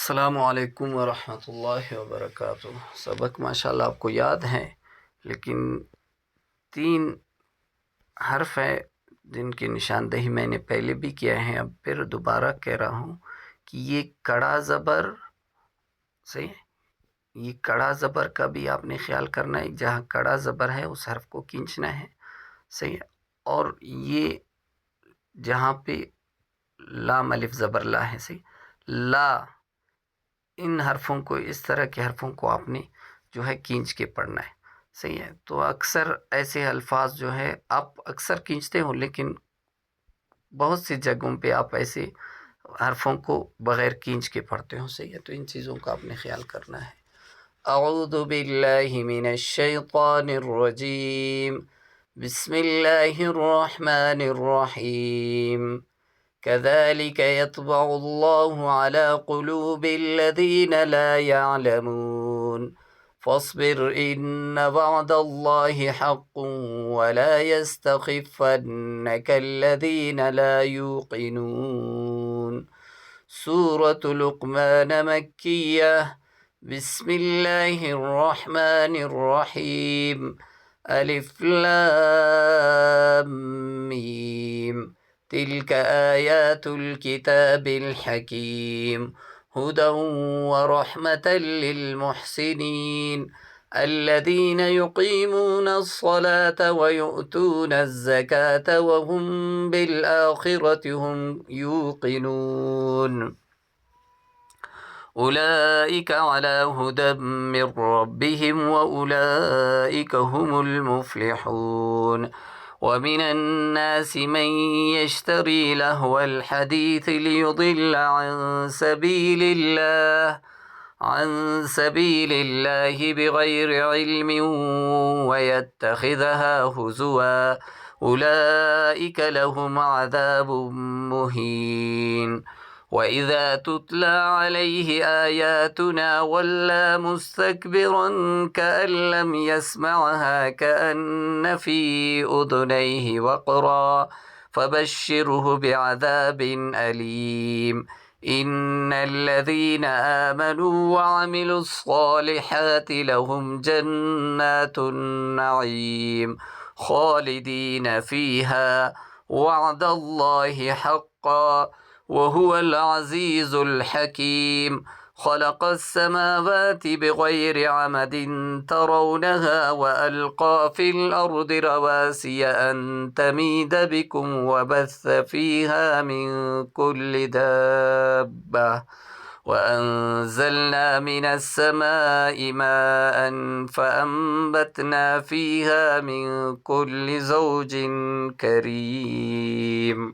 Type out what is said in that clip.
السلام علیکم ورحمۃ اللہ وبرکاتہ۔ سبق ماشاءاللہ آپ کو یاد ہیں، لیکن 3 حرف ہیں جن کی نشاندہی میں نے پہلے بھی کیا ہے، اب پھر دوبارہ کہہ رہا ہوں کہ یہ کڑا زبر صحیح ہے، یہ کڑا زبر کا بھی آپ نے خیال کرنا ہے، جہاں کڑا زبر ہے اس حرف کو کھینچنا ہے، صحیح ہے۔ اور یہ جہاں پہ لام الف زبر لا ہے، صحیح، لا، ان حرفوں کو، اس طرح کے حرفوں کو آپ نے جو ہے کھینچ کے پڑھنا ہے، صحیح ہے۔ تو اکثر ایسے الفاظ جو ہے آپ اکثر کھینچتے ہو، لیکن بہت سی جگہوں پہ آپ ایسے حرفوں کو بغیر کھینچ کے پڑھتے ہو، صحیح ہے۔ تو ان چیزوں کا آپ نے خیال کرنا ہے۔ اعوذ باللہ من الشیطان الرجیم، بسم اللہ الرحمن الرحیم۔ كذلك يطبع الله على قلوب الذين لا يعلمون فاصبر إن وعد الله حق ولا يستخفنك الذين لا يوقنون۔ سورة لقمان مكية، بسم الله الرحمن الرحيم، ألف لام ميم، تلك آيات الكتاب الحكيم، هدى ورحمة للمحسنين الذين يقيمون الصلاة ويؤتون الزكاة وهم بالآخرة هم يوقنون، أولئك على هدى من ربهم وأولئك هم المفلحون۔ ومن الناس من يشتري لهو الحديث ليضل عن سبيل الله بغير علم ويتخذها هزوا، أولئك لهم عذاب مهين۔ وإذا تتلى عليه آياتنا ولى مستكبرا كأن لم يسمعها كأن في أذنيه وقرا، فبشره بعذاب أليم۔ إن الذين آمنوا وعملوا الصالحات لهم جنات النعيم خالدين فيها، وعد الله حقا وهو العزيز الحكيم۔ خلق السماوات بغير عمد ترونها وألقى في الأرض رواسي أن تميد بكم وبث فيها من كل دابة، وأنزلنا من السماء ماء فأنبتنا فيها من كل زوج كريم۔